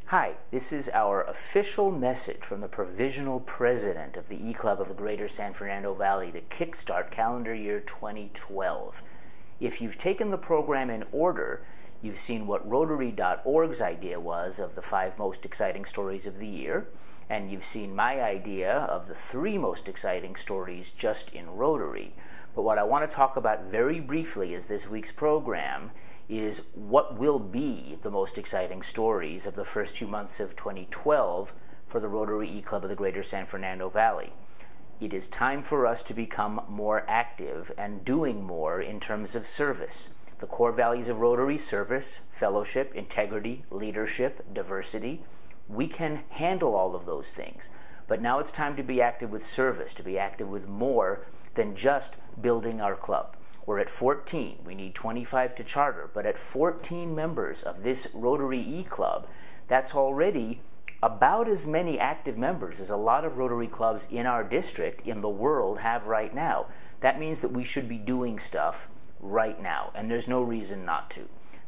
Hi, this is our official message from the Provisional President of the E-Club of the Greater San Fernando Valley to kickstart calendar year 2012. If you've taken the program in order, you've seen what Rotary.org's idea was of the 5 most exciting stories of the year, and you've seen my idea of the 3 most exciting stories just in Rotary. But what I want to talk about very briefly is this week's program is what will be the most exciting stories of the first 2 months of 2012 for the Rotary E-Club of the Greater San Fernando Valley. It is time for us to become more active and doing more in terms of service. The core values of Rotary: service, fellowship, integrity, leadership, diversity. We can handle all of those things. But now it's time to be active with service, to be active with more than just building our club. We're at 14. We need 25 to charter. But at 14 members of this Rotary E-Club, that's already about as many active members as a lot of Rotary clubs in our district, in the world, have right now. That means that we should be doing stuff right now, and there's no reason not to.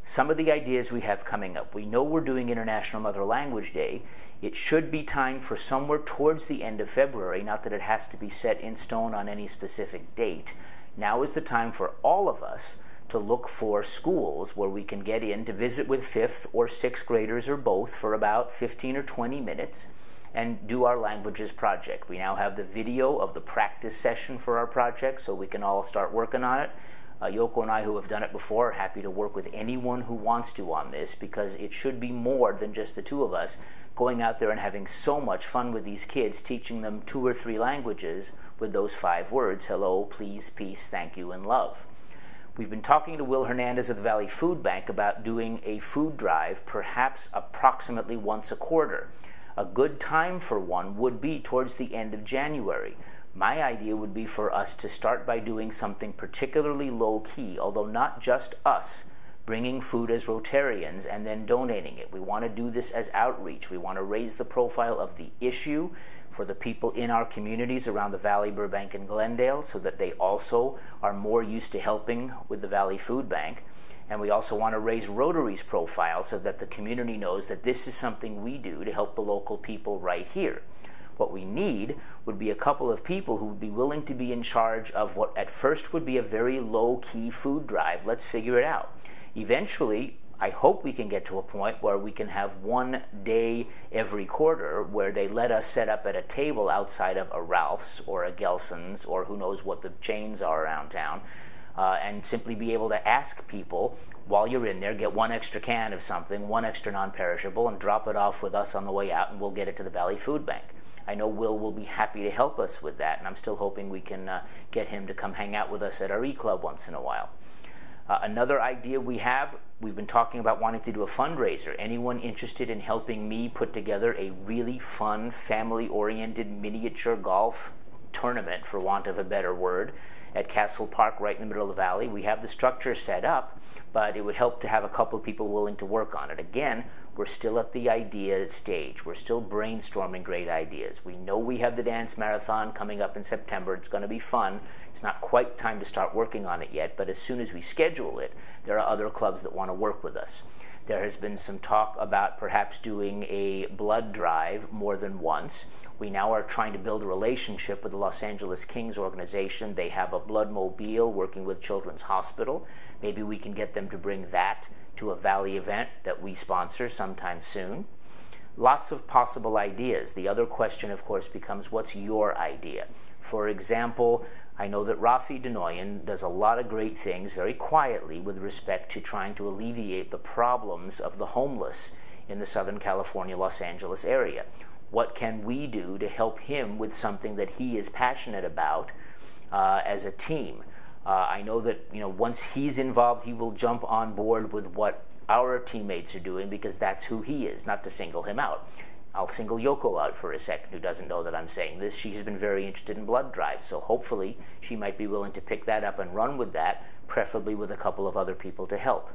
Some of the ideas we have coming up. We know we're doing International Mother Language Day. It should be time for somewhere towards the end of February, not that it has to be set in stone on any specific date. Now is the time for all of us to look for schools where we can get in to visit with 5th or 6th graders or both for about 15 or 20 minutes and do our languages project. We now have the video of the practice session for our project, so we can all start working on it. Yoko and I, who have done it before, are happy to work with anyone who wants to on this, because it should be more than just the 2 of us going out there and having so much fun with these kids, teaching them 2 or 3 languages with those 5 words: hello, please, peace, thank you, and love. We've been talking to Will Hernandez of the Valley Food Bank about doing a food drive, perhaps approximately once a quarter. A good time for one would be towards the end of January. My idea would be for us to start by doing something particularly low-key, although not just us, bringing food as Rotarians and then donating it. We want to do this as outreach. We want to raise the profile of the issue for the people in our communities around the Valley, Burbank, and Glendale, so that they also are more used to helping with the Valley Food Bank. And we also want to raise Rotary's profile so that the community knows that this is something we do to help the local people right here. What we need would be a couple of people who would be willing to be in charge of what at first would be a very low-key food drive. Let's figure it out. Eventually, I hope we can get to a point where we can have one day every quarter where they let us set up at a table outside of a Ralph's or a Gelson's, or who knows what the chains are around town, and simply be able to ask people, while you're in there, get 1 extra can of something, 1 extra non-perishable, and drop it off with us on the way out, and we'll get it to the Valley Food Bank. I know Will be happy to help us with that, and I'm still hoping we can get him to come hang out with us at our E-Club once in a while. Another idea we've been talking about wanting to do a fundraiser. Anyone interested in helping me put together a really fun, family-oriented miniature golf tournament, for want of a better word, at Castle Park right in the middle of the valley? We have the structure set up, but it would help to have a couple of people willing to work on it. Again, we're still at the idea stage. We're still brainstorming great ideas. We know we have the dance marathon coming up in September. It's going to be fun. It's not quite time to start working on it yet, but as soon as we schedule it, there are other clubs that want to work with us. There has been some talk about perhaps doing a blood drive more than once. We now are trying to build a relationship with the Los Angeles Kings organization. They have a blood mobile working with Children's Hospital. Maybe we can get them to bring that to a Valley event that we sponsor sometime soon. Lots of possible ideas. The other question, of course, becomes, what's your idea? For example, I know that Rafi Denoyan does a lot of great things very quietly with respect to trying to alleviate the problems of the homeless in the Southern California, Los Angeles area. What can we do to help him with something that he is passionate about as a team? I know that once he's involved, he will jump on board with what our teammates are doing, because that's who he is, not to single him out. I'll single Yoko out for a second, who doesn't know that I'm saying this. She's been very interested in blood drives, so hopefully she might be willing to pick that up and run with that, preferably with a couple of other people to help.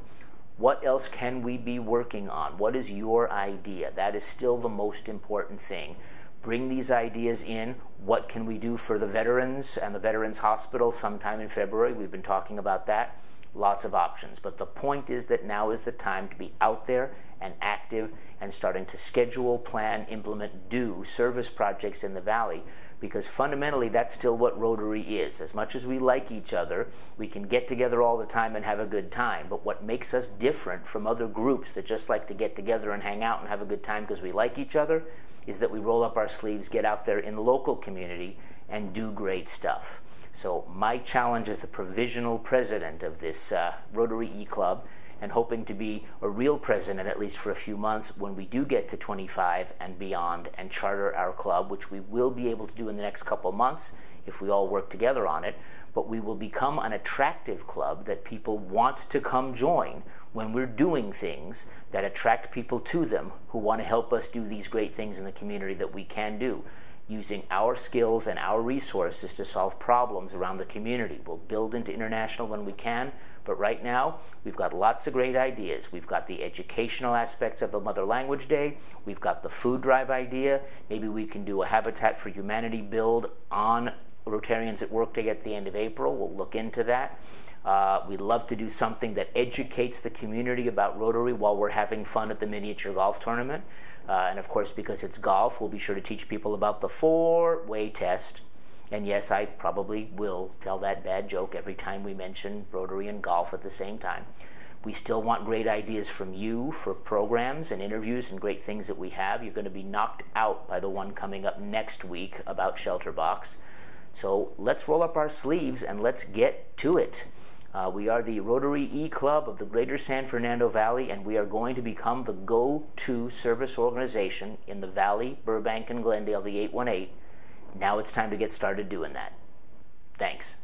What else can we be working on? What is your idea? That is still the most important thing. Bring these ideas in. What can we do for the veterans and the Veterans Hospital sometime in February? We've been talking about that. lots of options. But the point is that now is the time to be out there and active and starting to schedule, plan, implement, do service projects in the Valley, because fundamentally that's still what Rotary is. As much as we like each other, we can get together all the time and have a good time, but what makes us different from other groups that just like to get together and hang out and have a good time because we like each other is that we roll up our sleeves, get out there in the local community, and do great stuff. So my challenge as the provisional president of this Rotary E-Club, and hoping to be a real president at least for a few months when we do get to 25 and beyond and charter our club, which we will be able to do in the next couple months if we all work together on it, but we will become an attractive club that people want to come join when we're doing things that attract people to them who want to help us do these great things in the community that we can do, using our skills and our resources to solve problems around the community. We'll build into international when we can, but right now we've got lots of great ideas. We've got the educational aspects of the Mother Language Day. We've got the food drive idea. Maybe we can do a Habitat for Humanity build on Rotarians at Work Day at the end of April. We'll look into that. We'd love to do something that educates the community about Rotary while we're having fun at the miniature golf tournament. And of course, because it's golf, we'll be sure to teach people about the four-way test. And yes, I probably will tell that bad joke every time we mention Rotary and golf at the same time. We still want great ideas from you for programs and interviews and great things that we have. You're going to be knocked out by the one coming up next week about Shelterbox. So let's roll up our sleeves and let's get to it. We are the Rotary E-Club of the Greater San Fernando Valley, and we are going to become the go-to service organization in the Valley, Burbank, and Glendale, the 818. Now it's time to get started doing that. Thanks.